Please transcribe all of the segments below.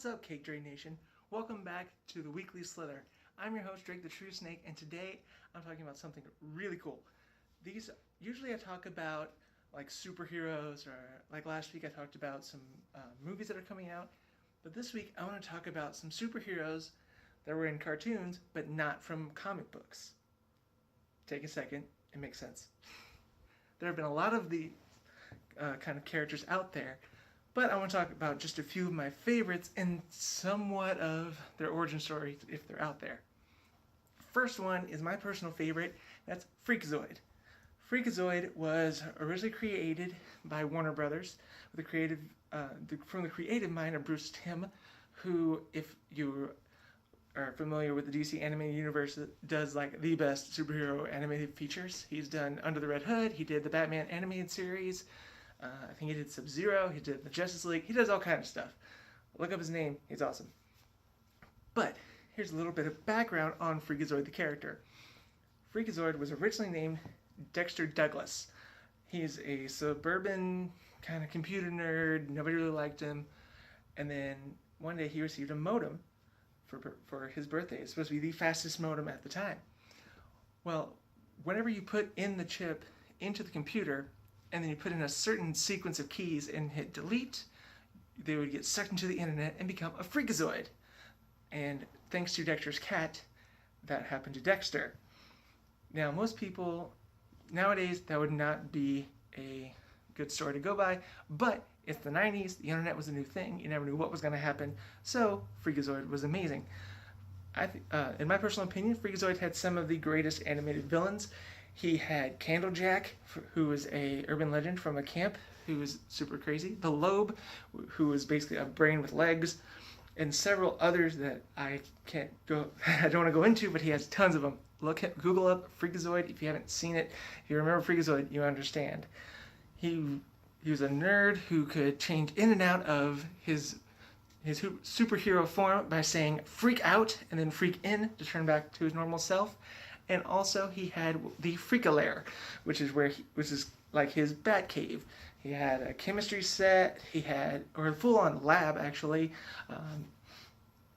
What's up, Cake Dre Nation? Welcome back to the weekly Slither. I'm your host, Drake the True Snake, and today I'm talking about something really cool. Usually I talk about like superheroes, or like last week I talked about some movies that are coming out, but this week I want to talk about some superheroes that were in cartoons, but not from comic books. Take a second, it makes sense. There have been a lot of the kind of characters out there, but I want to talk about just a few of my favorites and somewhat of their origin story if they're out there. First one is my personal favorite. That's Freakazoid. Freakazoid was originally created by Warner Brothers with from the creative mind of Bruce Timm, who, if you are familiar with the DC animated universe, does like the best superhero animated features. He's done Under the Red Hood. He did the Batman animated series. I think he did Sub-Zero, he did the Justice League, he does all kinds of stuff. Look up his name, he's awesome. But here's a little bit of background on Freakazoid the character. Freakazoid was originally named Dexter Douglas. He's a suburban kind of computer nerd, nobody really liked him. And then one day he received a modem for his birthday. It's supposed to be the fastest modem at the time. Well, whenever you put in the chip into the computer, and then you put in a certain sequence of keys and hit delete, they would get sucked into the internet and become a Freakazoid. And thanks to Dexter's cat, that happened to Dexter. Now, most people, nowadays, that would not be a good story to go by, but it's the 90s, the internet was a new thing, you never knew what was going to happen, so Freakazoid was amazing. In my personal opinion, Freakazoid had some of the greatest animated villains. He had Candlejack, who was a urban legend from a camp, who was super crazy. The Lobe, who was basically a brain with legs, and several others that I don't want to go into, but he has tons of them. Google up Freakazoid if you haven't seen it. If you remember Freakazoid, you understand. He was a nerd who could change in and out of his superhero form by saying freak out and then freak in to turn back to his normal self. And also he had the Freakalair, which is like his bat cave. He had a chemistry set, or a full-on lab actually.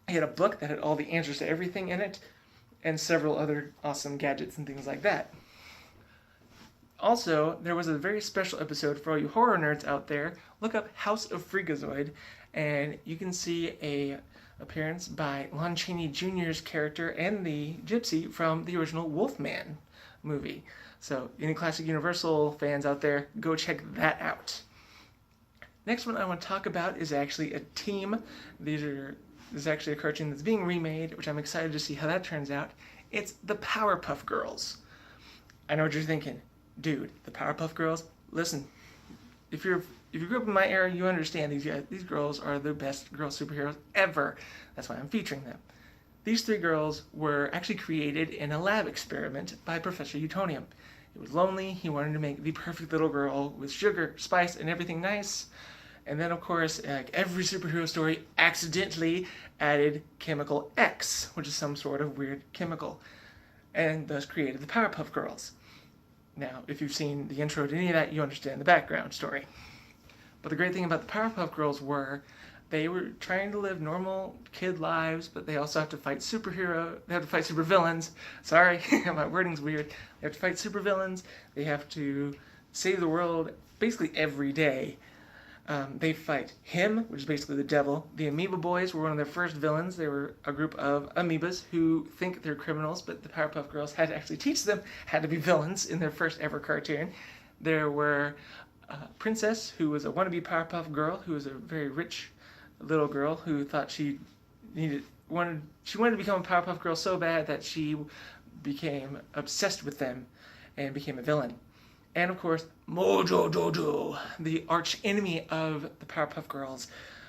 He had a book that had all the answers to everything in it, and several other awesome gadgets and things like that. Also, there was a very special episode for all you horror nerds out there. Look up House of Freakazoid, and you can see a appearance by Lon Chaney Jr.'s character and the Gypsy from the original Wolfman movie. So, any classic Universal fans out there, go check that out. Next one I want to talk about is actually a team. This is actually a cartoon that's being remade, which I'm excited to see how that turns out. It's the Powerpuff Girls. I know what you're thinking. Dude, the Powerpuff Girls? Listen, if you grew up in my era, you understand these girls are the best girl superheroes ever. That's why I'm featuring them. These three girls were actually created in a lab experiment by Professor Utonium. He was lonely, he wanted to make the perfect little girl with sugar, spice, and everything nice. And then, of course, like every superhero story, accidentally added chemical X, which is some sort of weird chemical, and thus created the Powerpuff Girls. Now, if you've seen the intro to any of that, you understand the background story. But the great thing about the Powerpuff Girls they were trying to live normal kid lives, but they also have to fight supervillains. Sorry, my wording's weird. They have to fight supervillains. They have to save the world basically every day. They fight him, which is basically the devil. The Amoeba Boys were one of their first villains. They were a group of amoebas who think they're criminals, but the Powerpuff Girls had to actually teach them how to be villains in their first ever cartoon. There were Princess, who was a wannabe Powerpuff Girl, who was a very rich little girl who thought she wanted to become a Powerpuff Girl so bad that she became obsessed with them and became a villain. And of course, Mojo Jojo, the arch enemy of the Powerpuff Girls.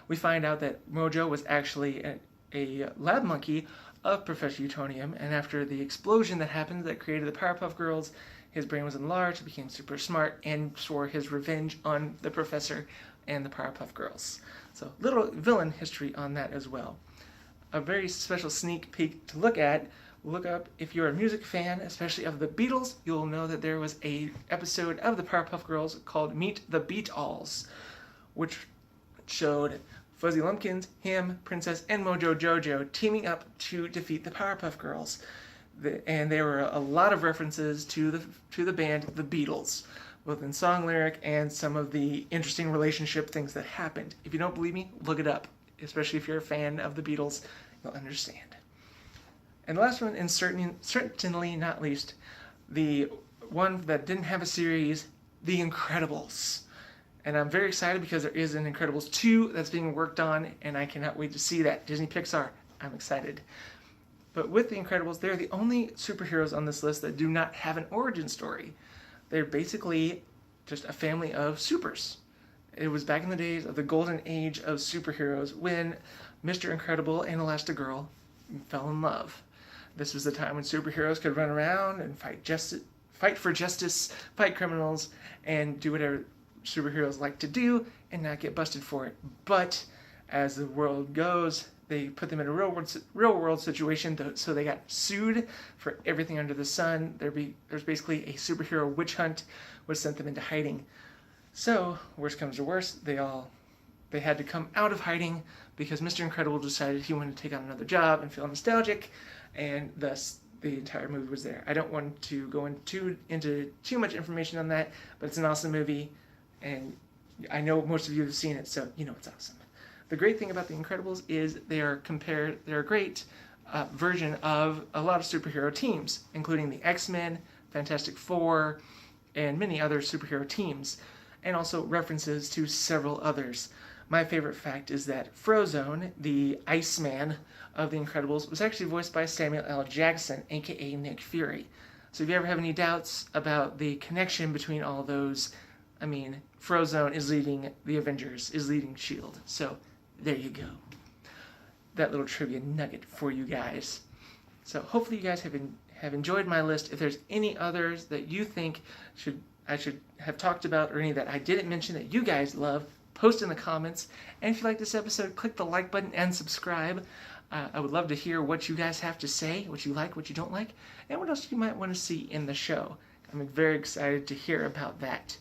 We find out that Mojo was actually a lab monkey of Professor Utonium, and after the explosion that happened that created the Powerpuff Girls, his brain was enlarged, became super smart, and swore his revenge on the Professor and the Powerpuff Girls. So, little villain history on that as well. A very special sneak peek to look at. Look up, if you're a music fan, especially of the Beatles, you'll know that there was a episode of the Powerpuff Girls called Meet the Beat-Alls, which showed Fuzzy Lumpkins, him, Princess, and Mojo Jojo teaming up to defeat the Powerpuff Girls. And there were a lot of references to the band The Beatles, both in song lyric and some of the interesting relationship things that happened. If you don't believe me, look it up. Especially if you're a fan of the Beatles, you'll understand. And the last one, and certainly not least, the one that didn't have a series, The Incredibles. And I'm very excited because there is an Incredibles 2 that's being worked on, and I cannot wait to see that. Disney Pixar, I'm excited. But with The Incredibles, they're the only superheroes on this list that do not have an origin story. They're basically just a family of supers. It was back in the days of the golden age of superheroes when Mr. Incredible and Elastigirl fell in love. This was the time when superheroes could run around and fight for justice, fight criminals, and do whatever superheroes like to do and not get busted for it. But as the world goes, they put them in a real world situation, so they got sued for everything under the sun. There's basically a superhero witch hunt, which sent them into hiding. So, worst comes to worst, they had to come out of hiding because Mr. Incredible decided he wanted to take on another job and feel nostalgic, and thus the entire movie was there. I don't want to go into too much information on that, but it's an awesome movie, and I know most of you have seen it, so you know it's awesome. The great thing about The Incredibles is they're a great version of a lot of superhero teams, including the X-Men, Fantastic Four, and many other superhero teams, and also references to several others. My favorite fact is that Frozone, the Iceman of The Incredibles, was actually voiced by Samuel L. Jackson, aka Nick Fury. So if you ever have any doubts about the connection between all those, I mean, Frozone is leading the Avengers, is leading S.H.I.E.L.D. So there you go. That little trivia nugget for you guys. So hopefully you guys have enjoyed my list. If there's any others that you think I should have talked about, or any that I didn't mention that you guys love, post in the comments. And if you like this episode, click the like button and subscribe. I would love to hear what you guys have to say, what you like, what you don't like, and what else you might want to see in the show. I'm very excited to hear about that.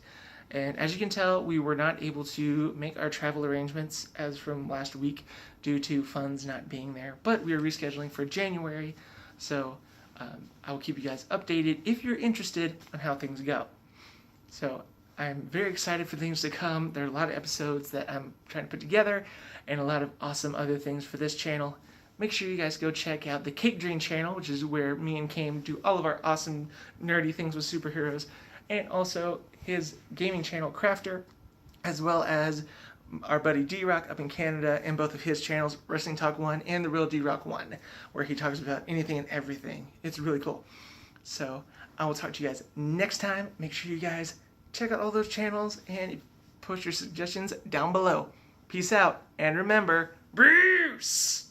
And as you can tell, we were not able to make our travel arrangements as from last week due to funds not being there, but we are rescheduling for January, so I will keep you guys updated if you're interested on how things go. So I'm very excited for things to come. There are a lot of episodes that I'm trying to put together and a lot of awesome other things for this channel. Make sure you guys go check out the Cake Dream channel, which is where me and Cam do all of our awesome nerdy things with superheroes, and also his gaming channel Crafter, as well as our buddy D-Rock up in Canada, and both of his channels, Wrestling Talk 1 and The Real D-Rock 1, where he talks about anything and everything. It's really cool. So I will talk to you guys next time. Make sure you guys check out all those channels and post your suggestions down below. Peace out, and remember, Bruce!